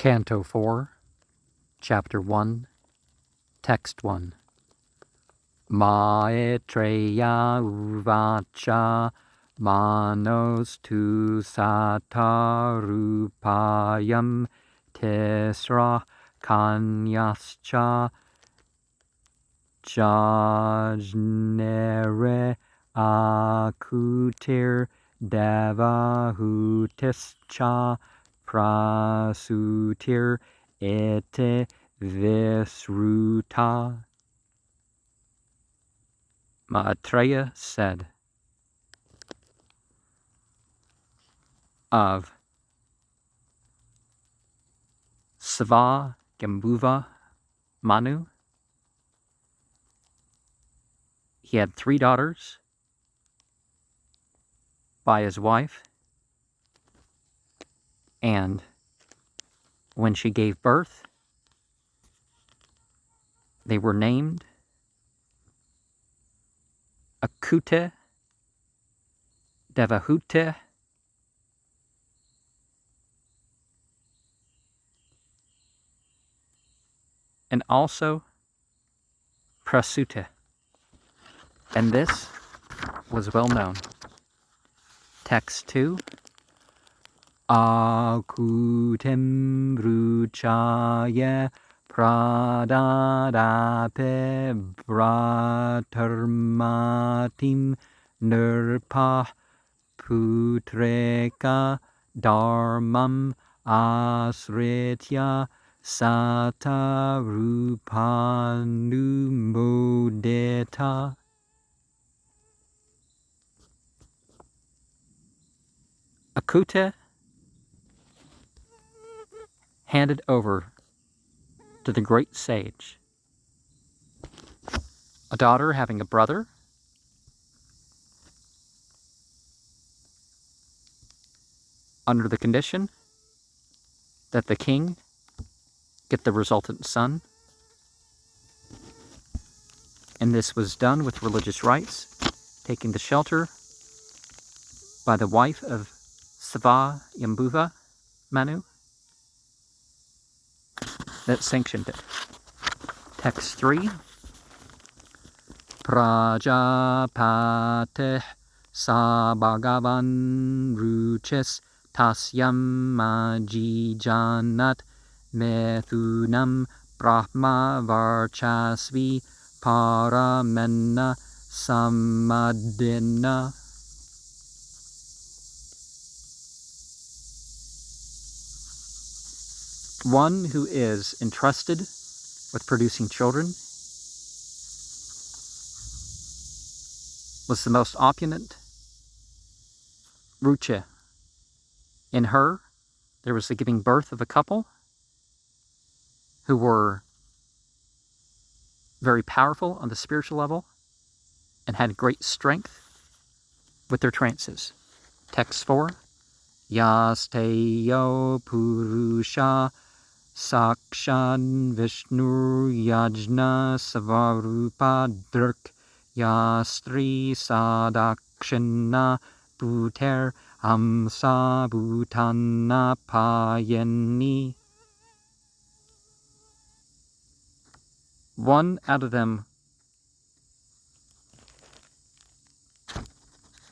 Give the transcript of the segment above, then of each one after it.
Canto 4, Chapter 1, Text 1. Maitreya uvacha manos tu satarupayam tesra kanyascha jajnere akutir devahutischa prasutir ete visruta. Maitreya said of Sva Gembuva Manu, he had 3 daughters by his wife, and when she gave birth, they were named Akute, Devahute, and also Prasute. And this was well known. Text 2. Akutem vruchaya pradadape bratarmatim nirpa putreka dharmam asritya sata rupanumodeta. Akute handed over to the great sage a daughter having a brother, under the condition that the king get the resultant son. And this was done with religious rites, taking the shelter by the wife of Sva Yambuva Manu that sanctioned it. Text 3. Prajapate sa bhagavan ruches tasyam majijanat methunam brahma varchasvi paramenna samadina. One who is entrusted with producing children was the most opulent Ruche. In her, there was the giving birth of a couple who were very powerful on the spiritual level and had great strength with their trances. Text 4. Yasteyo purusha sakshan vishnu yajna savarupa dirk yastri sadakshina puter amsa bhutana payani. One out of them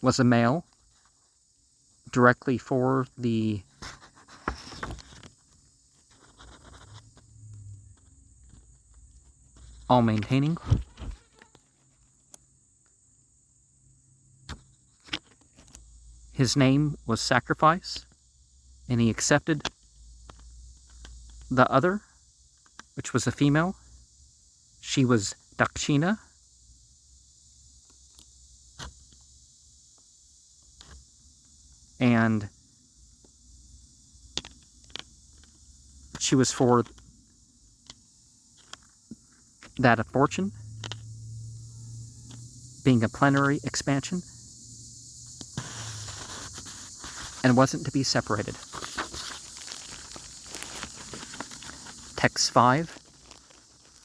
was a male, directly for the all-maintaining. His name was Sacrifice, and he accepted the other, which was a female. She was Dakshina, and she was for that of fortune, being a plenary expansion, and wasn't to be separated. Text 5.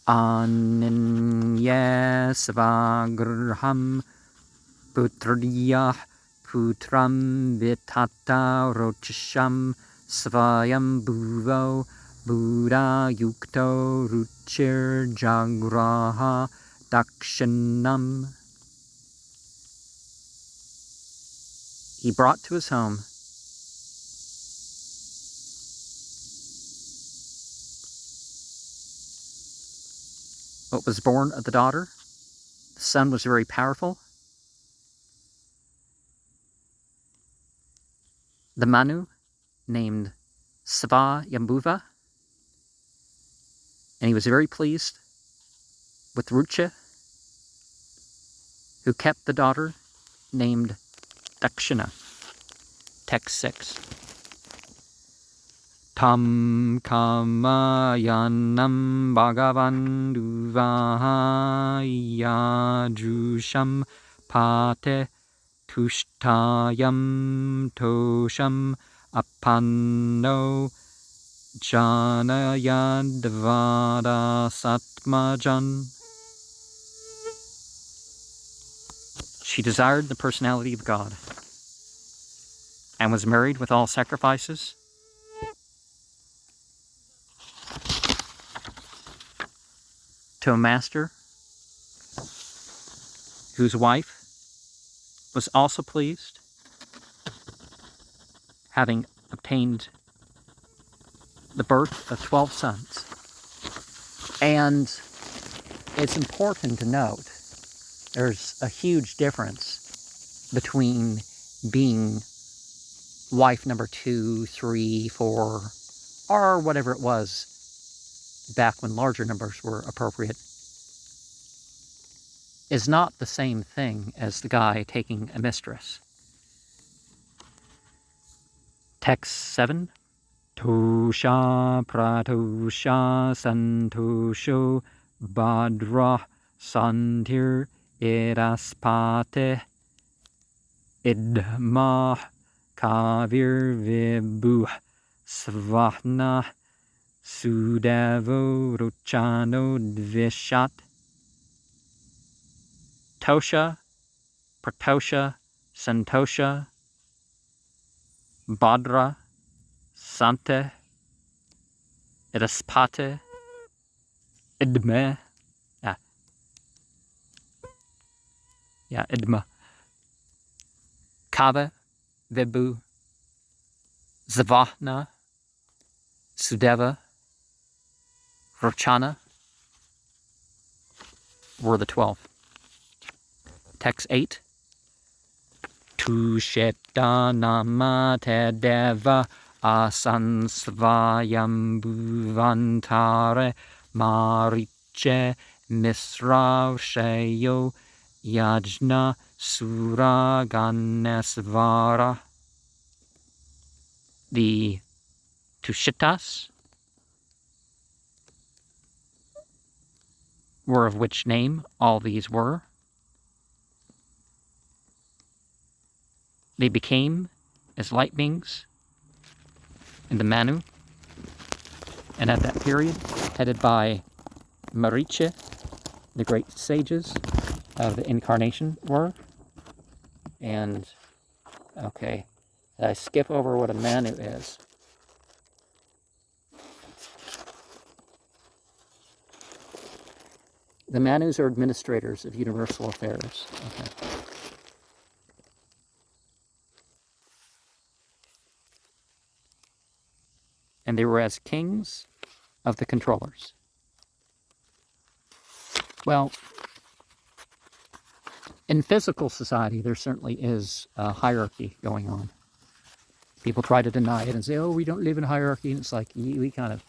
Ananya svagrham putriyah putram vitata rochasham svayam bhuvo Buddha yukto ruchir jagraha dakshinam. He brought to his home what was born of the daughter. The son was very powerful. The Manu, named Sava Yambuva, and he was very pleased with Rucha, who kept the daughter named Dakshina. Text 6. Tam kamayanam bhagavan duvahaya pate tushtayam tosham apanno janayadvada satmajan. She desired the personality of God and was married with all sacrifices to a master whose wife was also pleased, having obtained the birth of 12 sons. And it's important to note there's a huge difference between being wife number 2, 3, 4, or whatever it was back when larger numbers were appropriate, is not the same thing as the guy taking a mistress. Text 7. Tosha pratosha santosho badra santir iraspate idma kavir vibu svahna sudavo ruchano dvishat. Tosha, pratosha, santosha, badra, sante, iraspate, idme, idma, kava, vibu, zavahna, sudeva, rochana were the 12. Text 8. Tushetanamate deva asansvayambhuvantare mariche misravsheyo yajna suraganesvara. The Tushitas were of which name all these were. They became as light beings in the Manu, and at that period, headed by Mariche, the great sages of the incarnation were. And, okay, I skip over what a Manu is. The Manus are administrators of universal affairs. Okay. And they were as kings of the controllers. Well, in physical society, there certainly is a hierarchy going on. People try to deny it and say, oh, we don't live in a hierarchy. And it's like, we kind of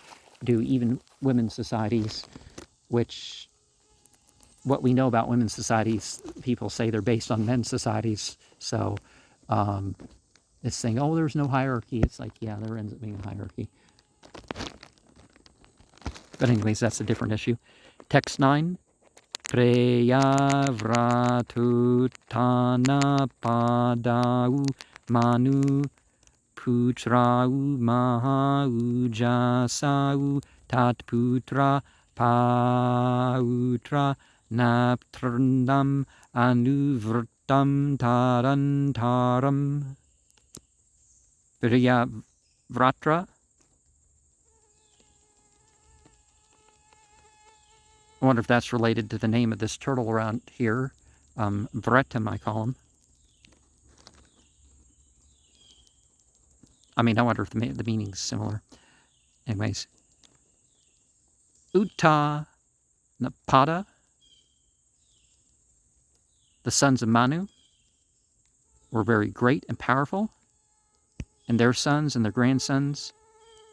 do. Even women's societies, which what we know about women's societies, people say they're based on men's societies. So it's saying, oh, there's no hierarchy. It's like, yeah, there ends up being a hierarchy. But anyways, that's a different issue. Text 9. Preya vratutana padau manu putrau mahaujasau tatputra pautra naptrandam anuvrtam tarantaram. Preya vratra I wonder if that's related to the name of this turtle around here. Vretum, I call him. I mean, I wonder if the meaning's similar. Anyways. Uta Napada, the sons of Manu, were very great and powerful, and their sons and their grandsons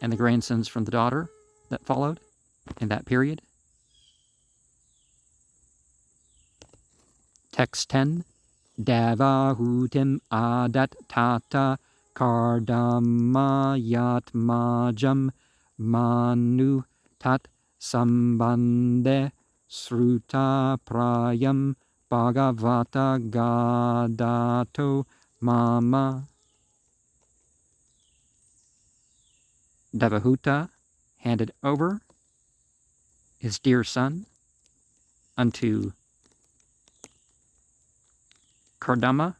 and the grandsons from the daughter that followed in that period. Text 10. Davahutim adat tata kardamayatmajam manu tat sambande sruta prayam bhagavata gadato mama. Devahuta handed over his dear son unto Kardama,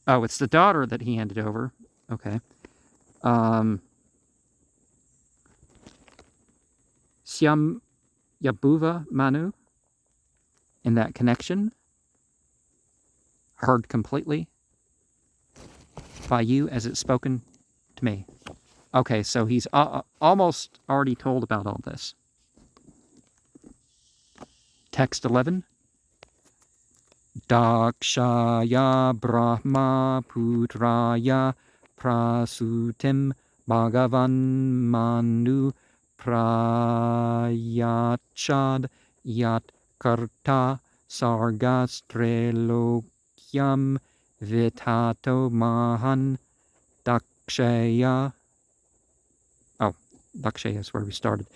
oh, it's the daughter that he handed over. Okay. Syam Yabuva Manu, in that connection, heard completely by you as it's spoken to me. Okay, so he's almost already told about all this. Text 11. Dakshaya Brahma Putraya Prasutim Bhagavan Manu Prayachad Yat Karta Sargastrelokyam Vitato Mahan Dakshaya. Oh, Dakshaya is where we started.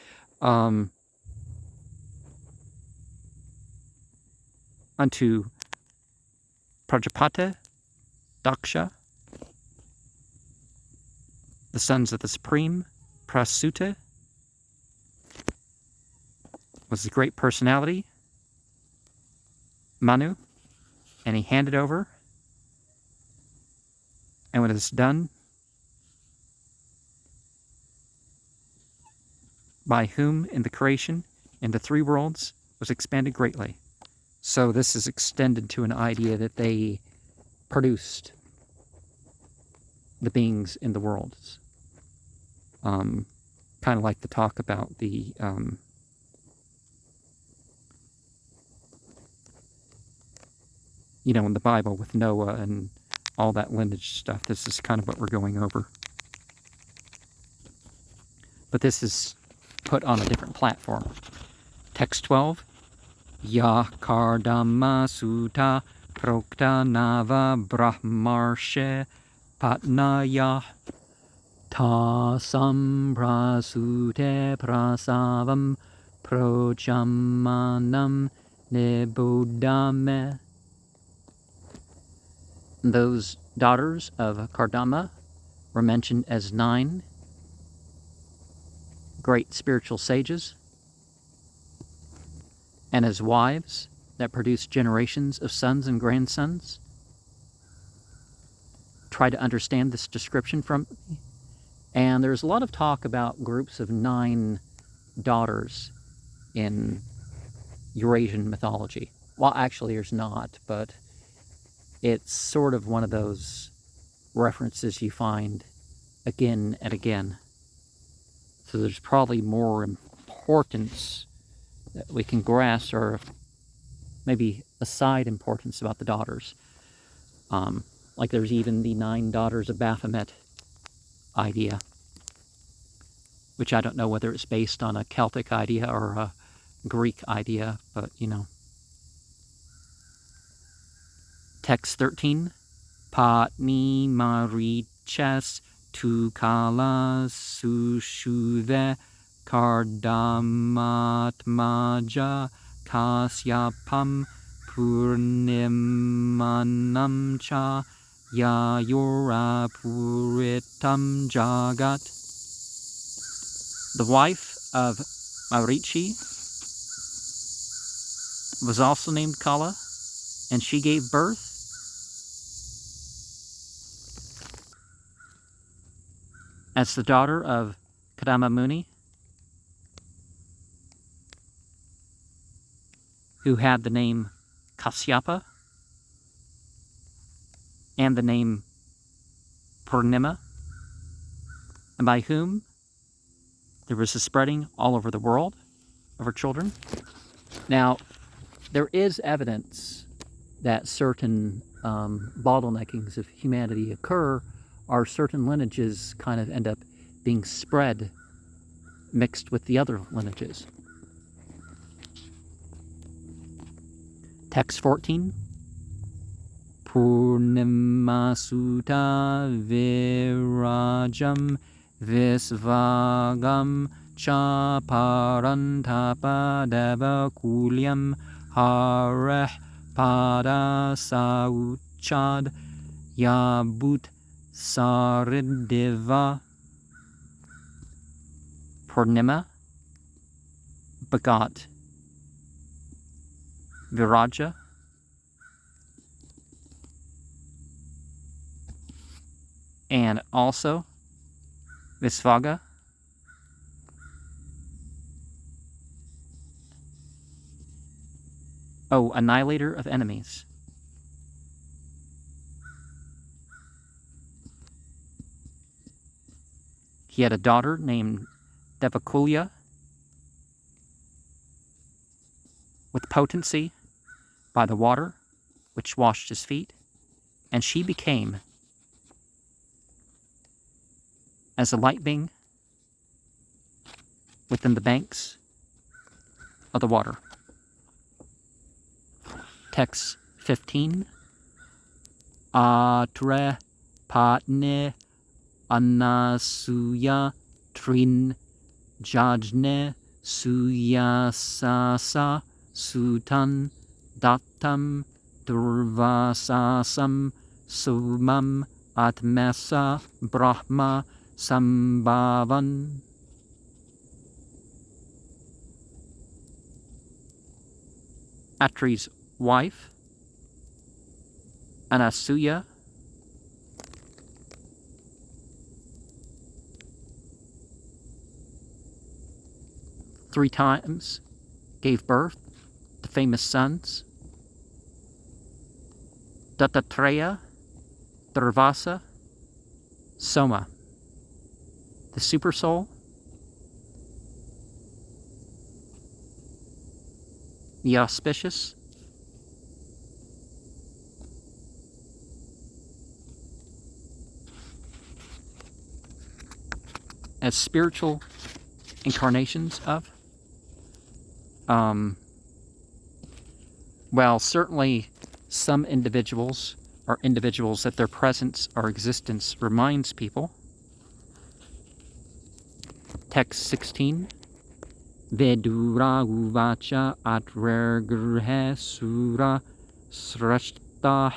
Unto Prajapati, Daksha, the sons of the Supreme, Prasuta, was the great personality, Manu, and he handed over, and when it is done, by whom in the creation, in the three worlds, was expanded greatly. So this is extended to an idea that they produced the beings in the worlds. Kind of like the talk about the in the Bible with Noah and all that lineage stuff. This is kind of what we're going over. But this is put on a different platform. Text 12. Ya Kardama Sutta Prokta Nava Brahmarshe Patnaya Tasam Prasute Prasavam Prochamanam Nebodame. Those daughters of Kardama were mentioned as 9 great spiritual sages, and as wives that produced generations of sons and grandsons. Try to understand this description from me. And there's a lot of talk about groups of 9 daughters in Eurasian mythology. Well, actually there's not, but it's sort of one of those references you find again and again. So there's probably more importance that we can grasp, or maybe a side importance about the daughters. Like there's even the 9 daughters of Baphomet idea, which I don't know whether it's based on a Celtic idea or a Greek idea, but Text 13. Patni mariches tukala sushuve kardamatmaja kasyapam purnimanam cha yayura puritam jagat. The wife of Marichi was also named Kala, and she gave birth as the daughter of Kadama Muni, who had the name Kasyapa and the name Purnima, and by whom there was a spreading all over the world of her children. Now, there is evidence that certain bottleneckings of humanity occur, or certain lineages kind of end up being spread, mixed with the other lineages. Text 14. Purnima Sutta Virajam Visvagam Cha Parantapa Deva Kulyam Hareh Pada Sauchad Yabut Sarideva. Purnima begot Viraja, and also Visvaga, annihilator of enemies. He had a daughter named Devakulya with potency by the water which washed his feet, and she became as a light being within the banks of the water. Text 15. Atre patne anasuya trin jajne suyasasa sutan dattam durvasasam sumam atmasa brahma sambhavan. Atri's wife, Anasuya, three times gave birth to famous sons, Dattatreya, Durvasa, Soma. The super soul, the auspicious, as spiritual incarnations of. Well, certainly some individuals are individuals that their presence or existence reminds people. Text 16. Vedura uvacha atrergurhe sura srashtah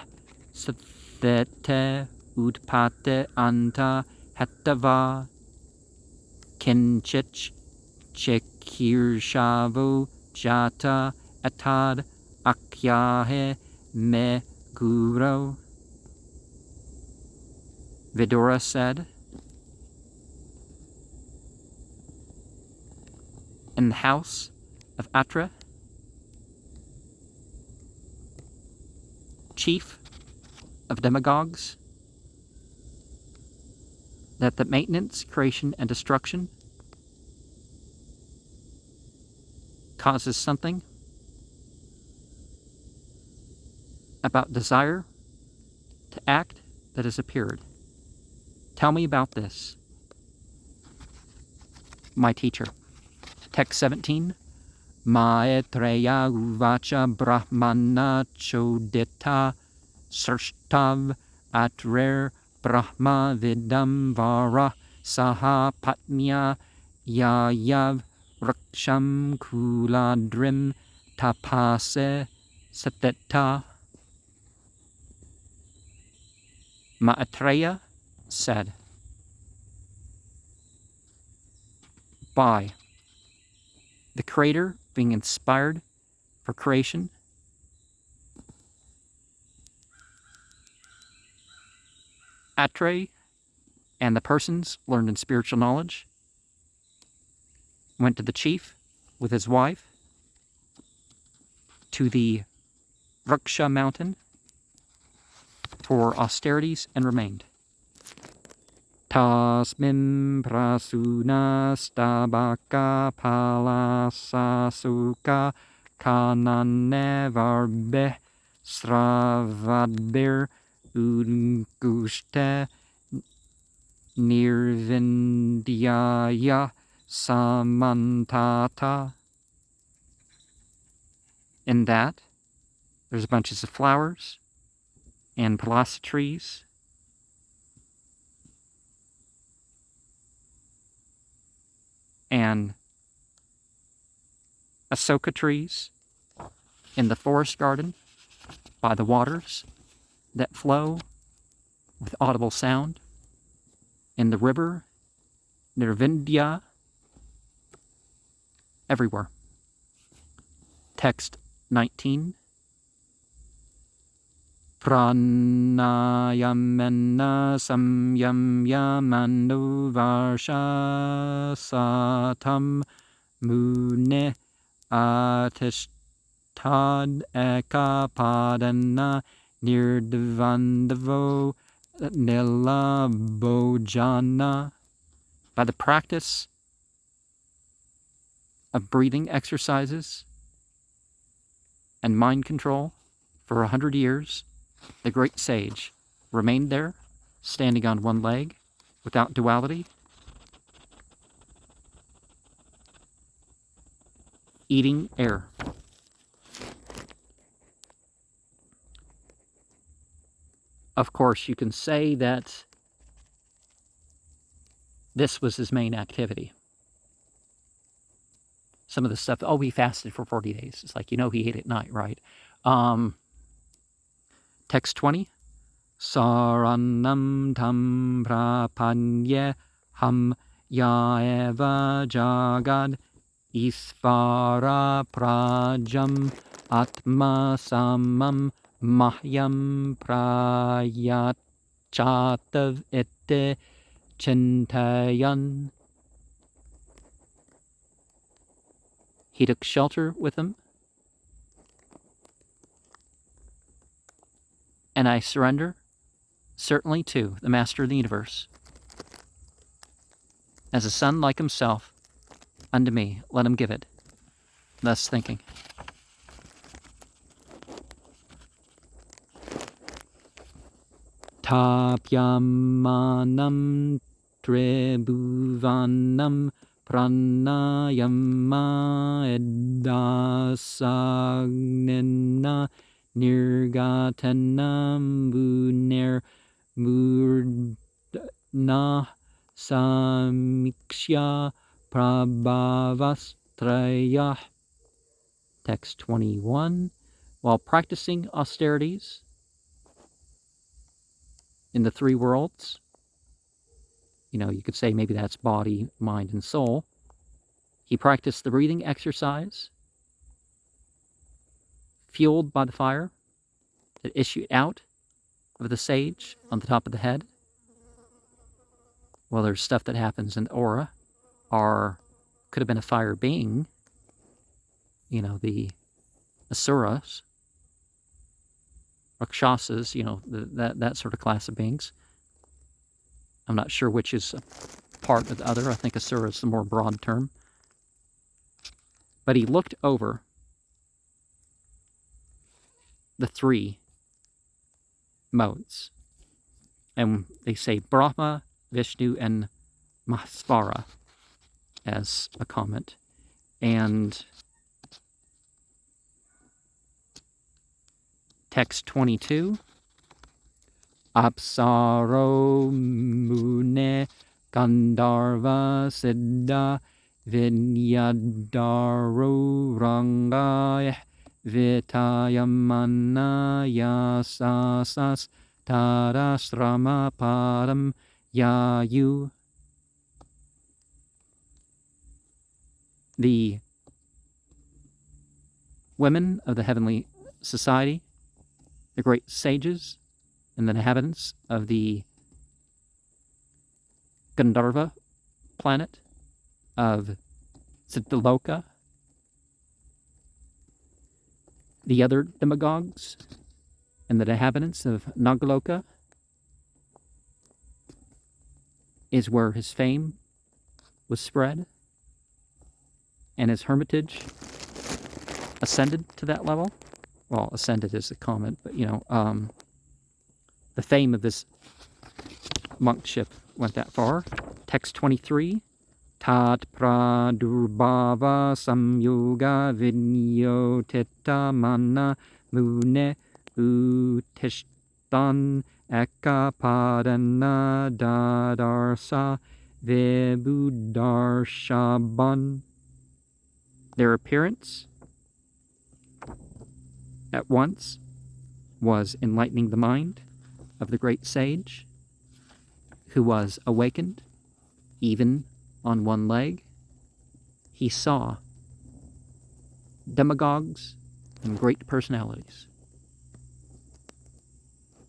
sathete utpate anta hetava kinchich chekirshavu jata atad akyahe me guru. Vidura said, in the house of Atra, chief of demagogues, that the maintenance, creation, and destruction causes something about desire to act that has appeared. Tell me about this, my teacher. Text 17. Maitreya uvacha brahmana chodita sarshtav atrer brahma vidam vara saha patnya yayav raksham kuladrim tapase sateta. Maitreya said, by the Creator being inspired for creation, Atre And the persons learned in spiritual knowledge went to the chief with his wife to the Vriksha mountain for austerities and remained. Tasmin prasuna stabaka palasasuka kananevarbe sravadbir ungushte nirvindyaya samantata. In that, there's bunches of flowers and palasa trees and asoka trees in the forest garden by the waters that flow with audible sound, in the river, Nirvindya, everywhere. Text 19. Pranayamena samyamyamanu varsha satam mune atishtad ekapadana nirdvandavo nilabojana. By the practice of breathing exercises and mind control for 100 years, the great sage remained there, standing on one leg, without duality, eating air. Of course, you can say that this was his main activity. Some of the stuff, oh, he fasted for 40 days. It's like, he ate at night, right? Text 20. Saranam tam prapanye ham yaeva jagad isvara prajam atma samam mahyam prayachatav ete chintayan. He took shelter with him, and I surrender certainly to the Master of the universe. As a son like himself, unto me let him give it. Thus thinking. Tapyamanam tribhuvanam pranayama edasagnena nirgatanam buner murdna samikshya prabhavastraya. Text 21. While practicing austerities in the three worlds, you could say maybe that's body, mind, and soul. He practiced the breathing exercise, fueled by the fire that issued out of the sage on the top of the head. Well, there's stuff that happens in the aura, or could have been a fire being, the asuras, rakshasas, that sort of class of beings. I'm not sure which is a part of the other. I think asura is the more broad term. But he looked over the three modes. And they say Brahma, Vishnu, and Mahasvara as a comment. And text 22. Apsaro mune Gandharva siddha vinyadaro rangaya vitayamana yasasas tarasrama padam yayu. The women of the heavenly society, the great sages, and the inhabitants of the Gandharva planet of Siddhaloka, the other demagogues, and the inhabitants of Nagaloka is where his fame was spread, and his hermitage ascended to that level. Well, ascended is a comment, but the fame of this monkship went that far. Text 23. Tat pradurbhava samyoga vinyotita manna mune utishtan ekapadana dadarsa vibudarshaban. Their appearance at once was enlightening the mind of the great sage, who was awakened even on one leg. He saw demagogues and great personalities